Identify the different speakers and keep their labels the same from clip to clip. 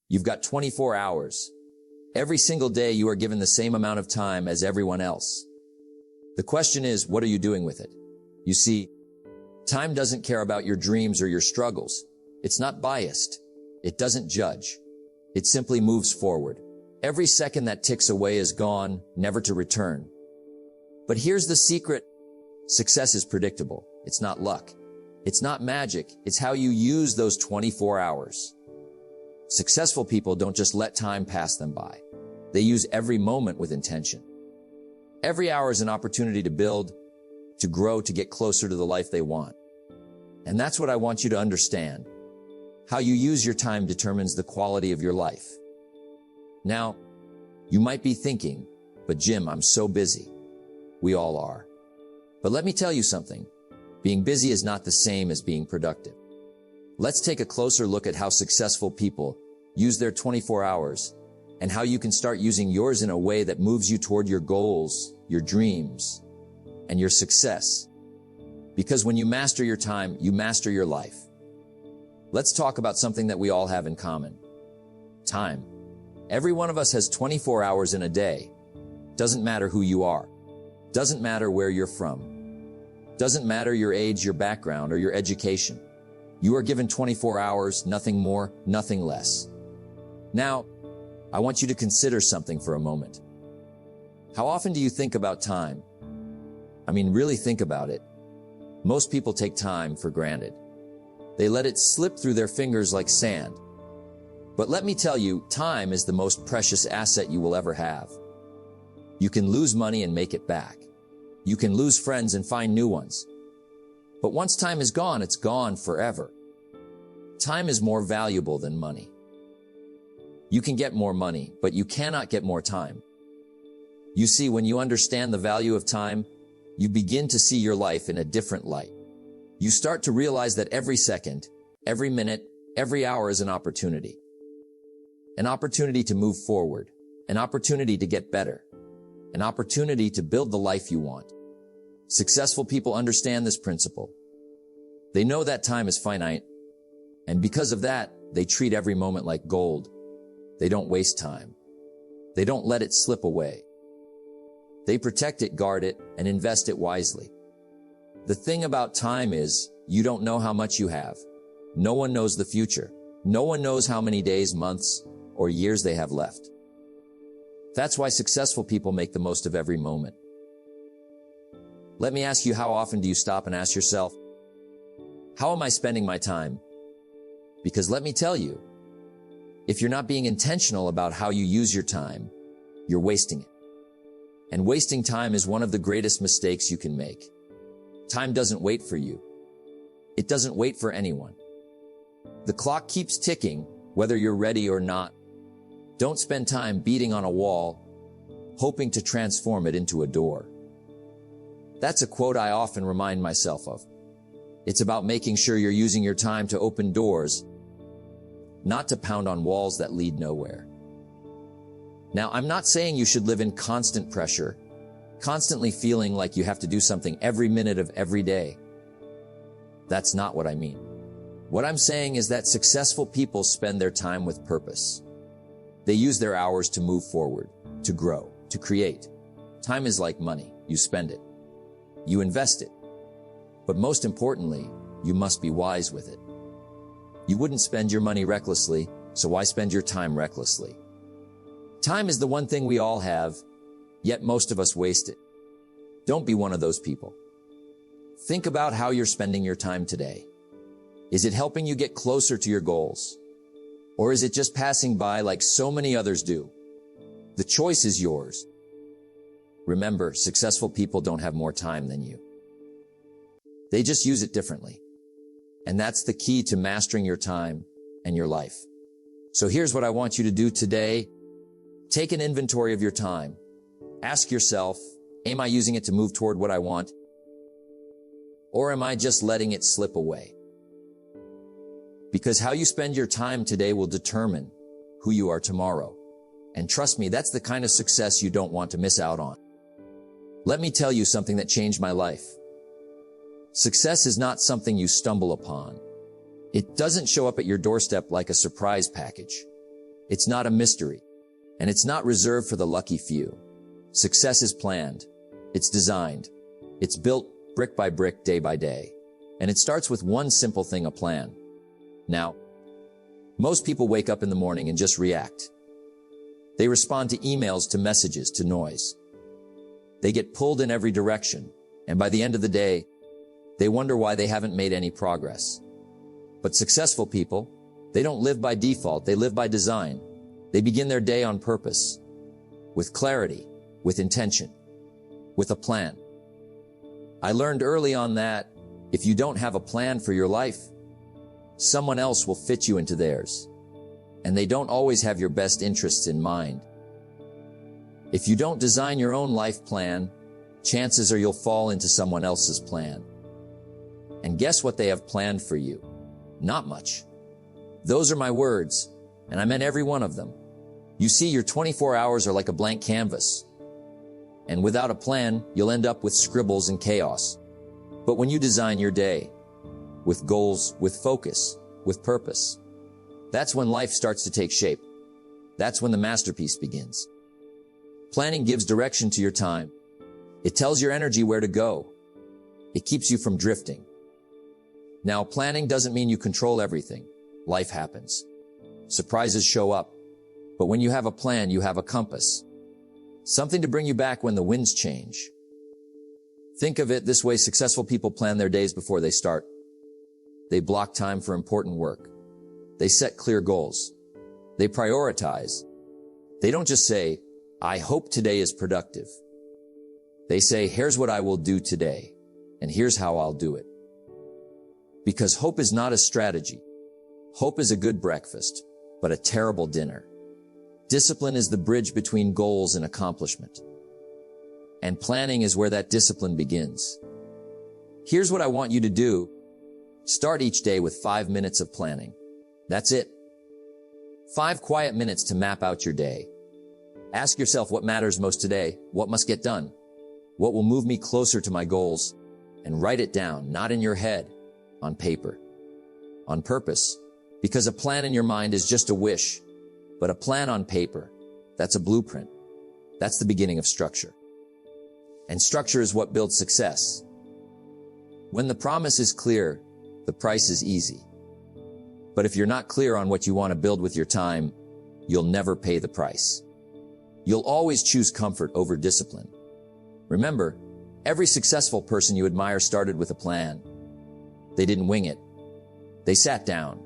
Speaker 1: You've got 24 hours. Every single day you are given the same amount of time as everyone else. The question is, what are you doing with it? You see, time doesn't care about your dreams or your struggles. It's not biased. It doesn't judge. It simply moves forward. Every second that ticks away is gone, never to return. But here's the secret. Success is predictable. It's not luck. It's not magic. It's how you use those 24 hours. Successful people don't just let time pass them by. They use every moment with intention. Every hour is an opportunity to build, to grow, to get closer to the life they want. And that's what I want you to understand. How you use your time determines the quality of your life. Now, you might be thinking, but Jim, I'm so busy. We all are. But let me tell you something. Being busy is not the same as being productive. Let's take a closer look at how successful people use their 24 hours and how you can start using yours in a way that moves you toward your goals, your dreams, and your success. Because when you master your time, you master your life. Let's talk about something that we all have in common. Time. Every one of us has 24 hours in a day. Doesn't matter who you are. Doesn't matter where you're from. Doesn't matter your age, your background, or your education. You are given 24 hours, nothing more, nothing less. Now, I want you to consider something for a moment. How often do you think about time? I mean, really think about it. Most people take time for granted. They let it slip through their fingers like sand. But let me tell you, time is the most precious asset you will ever have. You can lose money and make it back. You can lose friends and find new ones. But once time is gone, it's gone forever. Time is more valuable than money. You can get more money, but you cannot get more time. You see, when you understand the value of time, you begin to see your life in a different light. You start to realize that every second, every minute, every hour is an opportunity. An opportunity to move forward, an opportunity to get better, an opportunity to build the life you want. Successful people understand this principle. They know that time is finite, and because of that, they treat every moment like gold. They don't waste time. They don't let it slip away. They protect it, guard it, and invest it wisely. The thing about time is, you don't know how much you have. No one knows the future. No one knows how many days, months, or years they have left. That's why successful people make the most of every moment. Let me ask you, how often do you stop and ask yourself, how am I spending my time? Because let me tell you, if you're not being intentional about how you use your time, you're wasting it. And wasting time is one of the greatest mistakes you can make. Time doesn't wait for you. It doesn't wait for anyone. The clock keeps ticking, whether you're ready or not. Don't spend time beating on a wall, hoping to transform it into a door. That's a quote I often remind myself of. It's about making sure you're using your time to open doors, not to pound on walls that lead nowhere. Now, I'm not saying you should live in constant pressure, constantly feeling like you have to do something every minute of every day. That's not what I mean. What I'm saying is that successful people spend their time with purpose. They use their hours to move forward, to grow, to create. Time is like money. You spend it. You invest it. But most importantly, you must be wise with it. You wouldn't spend your money recklessly, so why spend your time recklessly? Time is the one thing we all have, yet most of us waste it. Don't be one of those people. Think about how you're spending your time today. Is it helping you get closer to your goals? Or is it just passing by like so many others do? The choice is yours. Remember, successful people don't have more time than you. They just use it differently. And that's the key to mastering your time and your life. So here's what I want you to do today. Take an inventory of your time. Ask yourself, am I using it to move toward what I want? Or am I just letting it slip away? Because how you spend your time today will determine who you are tomorrow. And trust me, that's the kind of success you don't want to miss out on. Let me tell you something that changed my life. Success is not something you stumble upon. It doesn't show up at your doorstep like a surprise package. It's not a mystery, and it's not reserved for the lucky few. Success is planned. It's designed. It's built brick by brick, day by day. And it starts with one simple thing, a plan. Now, most people wake up in the morning and just react. They respond to emails, to messages, to noise. They get pulled in every direction, and by the end of the day, they wonder why they haven't made any progress. But successful people, they don't live by default, they live by design. They begin their day on purpose, with clarity, with intention, with a plan. I learned early on that if you don't have a plan for your life, someone else will fit you into theirs, and they don't always have your best interests in mind. If you don't design your own life plan, chances are you'll fall into someone else's plan. And guess what they have planned for you? Not much. Those are my words, and I meant every one of them. You see, your 24 hours are like a blank canvas. And without a plan, you'll end up with scribbles and chaos. But when you design your day, with goals, with focus, with purpose, that's when life starts to take shape. That's when the masterpiece begins. Planning gives direction to your time. It tells your energy where to go. It keeps you from drifting. Now, planning doesn't mean you control everything. Life happens. Surprises show up. But when you have a plan, you have a compass. Something to bring you back when the winds change. Think of it this way: successful people plan their days before they start. They block time for important work. They set clear goals. They prioritize. They don't just say, "I hope today is productive." They say, "Here's what I will do today, and here's how I'll do it." Because hope is not a strategy. Hope is a good breakfast, but a terrible dinner. Discipline is the bridge between goals and accomplishment. And planning is where that discipline begins. Here's what I want you to do. Start each day with 5 minutes of planning. That's it. 5 quiet minutes to map out your day. Ask yourself what matters most today, what must get done, what will move me closer to my goals, and write it down, not in your head, on paper. On purpose, because a plan in your mind is just a wish, but a plan on paper, that's a blueprint. That's the beginning of structure. And structure is what builds success. When the promise is clear, the price is easy. But if you're not clear on what you want to build with your time, you'll never pay the price. You'll always choose comfort over discipline. Remember, every successful person you admire started with a plan. They didn't wing it. They sat down.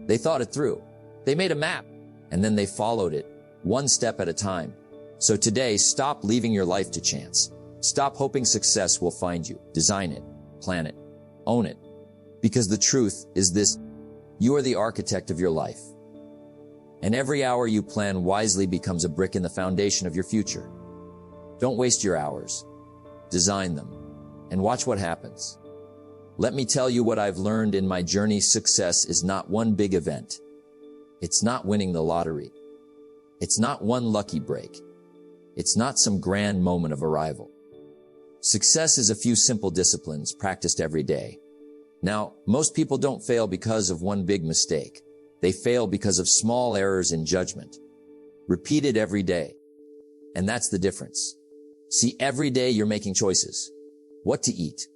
Speaker 1: They thought it through. They made a map, and then they followed it, one step at a time. So today, stop leaving your life to chance. Stop hoping success will find you. Design it, plan it, own it. Because the truth is this: you are the architect of your life. And every hour you plan wisely becomes a brick in the foundation of your future. Don't waste your hours. Design them, and watch what happens. Let me tell you what I've learned in my journey. Success is not one big event. It's not winning the lottery. It's not one lucky break. It's not some grand moment of arrival. Success is a few simple disciplines practiced every day. Now, most people don't fail because of one big mistake. They fail because of small errors in judgment, repeated every day. And that's the difference. See, every day you're making choices. What to eat,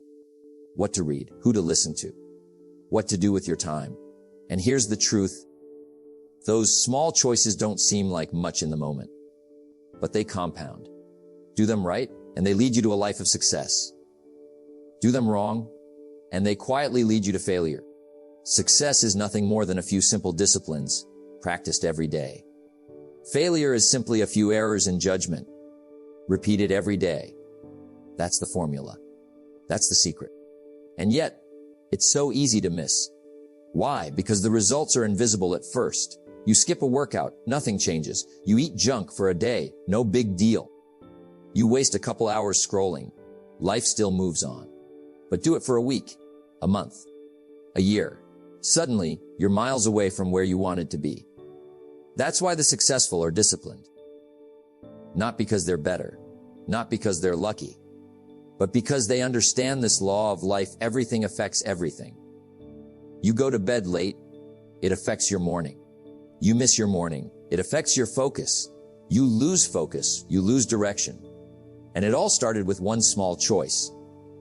Speaker 1: what to read, who to listen to, what to do with your time. And here's the truth. Those small choices don't seem like much in the moment, but they compound. Do them right, and they lead you to a life of success. Do them wrong, and they quietly lead you to failure. Success is nothing more than a few simple disciplines practiced every day. Failure is simply a few errors in judgment, repeated every day. That's the formula. That's the secret. And yet, it's so easy to miss. Why? Because the results are invisible at first. You skip a workout, nothing changes. You eat junk for a day, no big deal. You waste a couple hours scrolling. Life still moves on. But do it for a week, a month, a year. Suddenly, you're miles away from where you wanted to be. That's why the successful are disciplined. Not because they're better, not because they're lucky, but because they understand this law of life. Everything affects everything. You go to bed late, it affects your morning. You miss your morning, It affects your focus. You lose focus, you lose direction. And it all started with one small choice.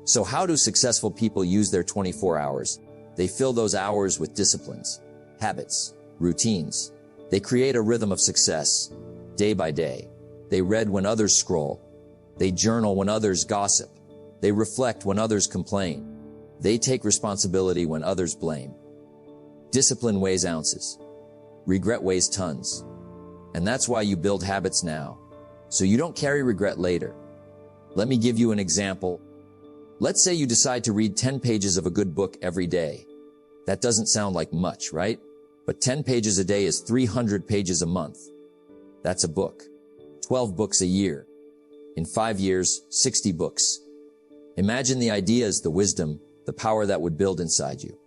Speaker 1: So how do successful people use their 24 hours? They fill those hours with disciplines, habits, routines. They create a rhythm of success, day by day. They read when others scroll. They journal when others gossip. They reflect when others complain. They take responsibility when others blame. Discipline weighs ounces. Regret weighs tons. And that's why you build habits now, so you don't carry regret later. Let me give you an example. Let's say you decide to read 10 pages of a good book every day. That doesn't sound like much, right? But 10 pages a day is 300 pages a month. That's a book. 12 books a year. In 5 years, 60 books. Imagine the ideas, the wisdom, the power that would build inside you.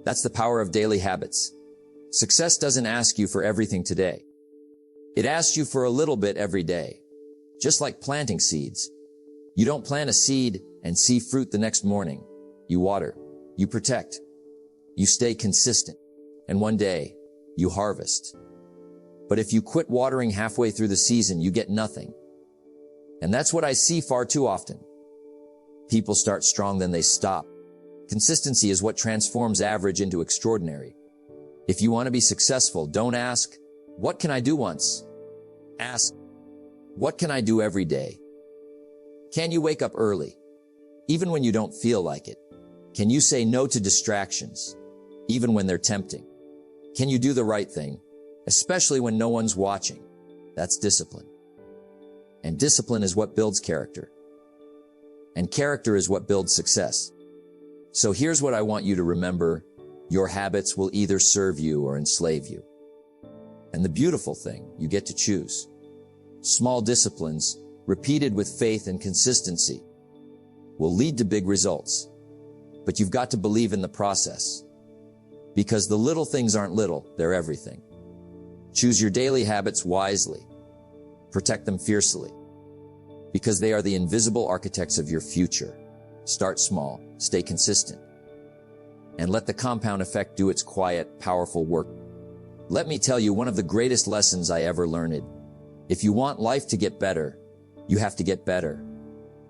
Speaker 1: That's the power of daily habits. Success doesn't ask you for everything today. It asks you for a little bit every day. Just like planting seeds. You don't plant a seed and see fruit the next morning. You water. You protect. You stay consistent. And one day, you harvest. But if you quit watering halfway through the season, you get nothing. And that's what I see far too often. People start strong, then they stop. Consistency is what transforms average into extraordinary. If you want to be successful, don't ask, what can I do once? Ask, what can I do every day? Can you wake up early, even when you don't feel like it? Can you say no to distractions, even when they're tempting? Can you do the right thing, especially when no one's watching? That's discipline. And discipline is what builds character. And character is what builds success. So here's what I want you to remember. Your habits will either serve you or enslave you. And the beautiful thing, you get to choose. Small disciplines, repeated with faith and consistency, will lead to big results. But you've got to believe in the process. Because the little things aren't little, they're everything. Choose your daily habits wisely. Protect them fiercely. Because they are the invisible architects of your future. Start small, stay consistent, and let the compound effect do its quiet, powerful work. Let me tell you one of the greatest lessons I ever learned. If you want life to get better, you have to get better.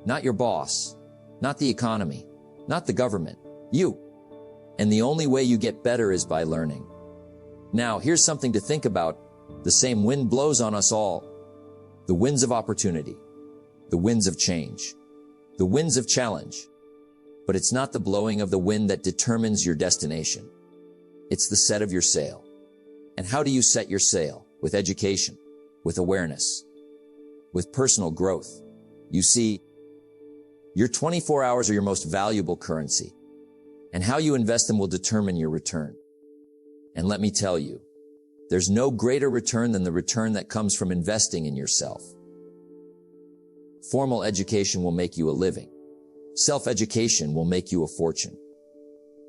Speaker 1: Not your boss, not the economy, not the government, you. And the only way you get better is by learning. Now, here's something to think about. The same wind blows on us all. The winds of opportunity, the winds of change, the winds of challenge. But it's not the blowing of the wind that determines your destination. It's the set of your sail. And how do you set your sail? With education, with awareness, with personal growth. You see, your 24 hours are your most valuable currency, and how you invest them will determine your return. And let me tell you, there's no greater return than the return that comes from investing in yourself. Formal education will make you a living. Self-education will make you a fortune.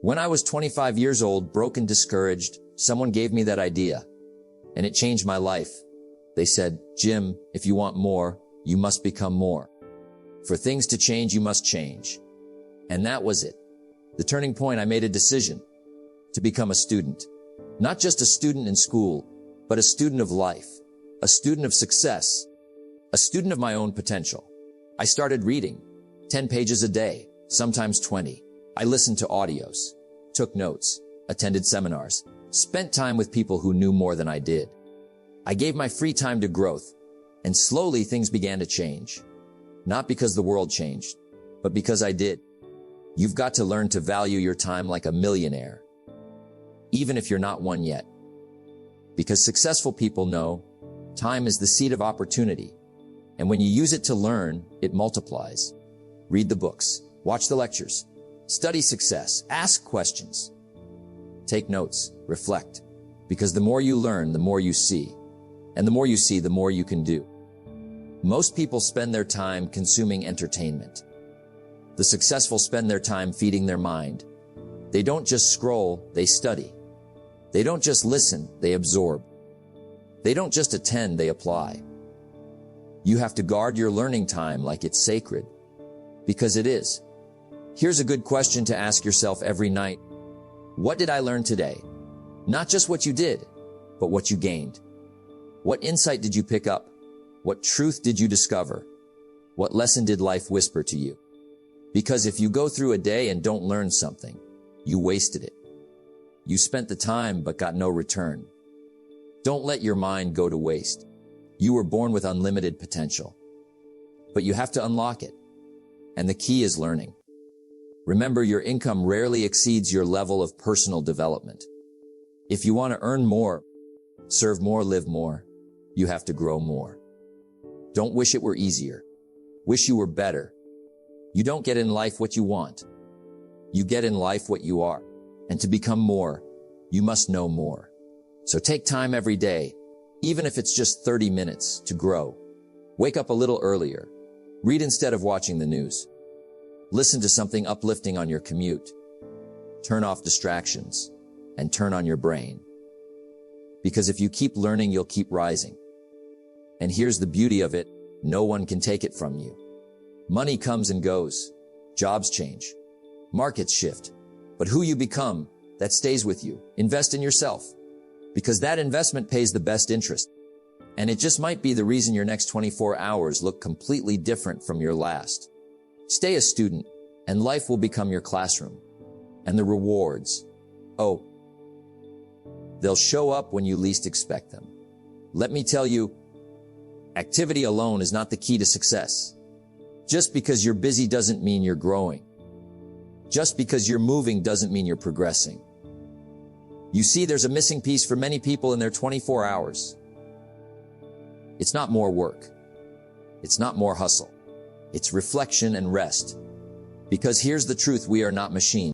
Speaker 1: When I was 25 years old, broke and discouraged, someone gave me that idea, and it changed my life. They said, Jim, if you want more, you must become more. For things to change, you must change. And that was it. The turning point, I made a decision to become a student. Not just a student in school, but a student of life, a student of success, a student of my own potential. I started reading 10 pages a day, sometimes 20. I listened to audios, took notes, attended seminars, spent time with people who knew more than I did. I gave my free time to growth, and slowly things began to change. Not because the world changed, but because I did. You've got to learn to value your time like a millionaire, even if you're not one yet. Because successful people know time is the seed of opportunity, and when you use it to learn, it multiplies. Read the books, watch the lectures, study success, ask questions, take notes, reflect, because the more you learn, the more you see, and the more you see, the more you can do. Most people spend their time consuming entertainment. The successful spend their time feeding their mind. They don't just scroll, they study. They don't just listen, they absorb. They don't just attend, they apply. You have to guard your learning time like it's sacred, because it is. Here's a good question to ask yourself every night. What did I learn today? Not just what you did, but what you gained. What insight did you pick up? What truth did you discover? What lesson did life whisper to you? Because if you go through a day and don't learn something, you wasted it. You spent the time but got no return. Don't let your mind go to waste. You were born with unlimited potential, but you have to unlock it. And the key is learning. Remember, your income rarely exceeds your level of personal development. If you want to earn more, serve more, live more, you have to grow more. Don't wish it were easier. Wish you were better. You don't get in life what you want. You get in life what you are. And to become more, you must know more. So take time every day, even if it's just 30 minutes, to grow. Wake up a little earlier. Read instead of watching the news. Listen to something uplifting on your commute. Turn off distractions and turn on your brain. Because if you keep learning, you'll keep rising. And here's the beauty of it. No one can take it from you. Money comes and goes. Jobs change. Markets shift. But who you become, that stays with you. Invest in yourself, because that investment pays the best interest. And it just might be the reason your next 24 hours look completely different from your last. Stay a student, and life will become your classroom. And the rewards, oh, they'll show up when you least expect them. Let me tell you, activity alone is not the key to success. Just because you're busy doesn't mean you're growing. Just because you're moving doesn't mean you're progressing. You see, there's a missing piece for many people in their 24 hours. It's not more work. It's not more hustle. It's reflection and rest. Because here's the truth, we are not machines.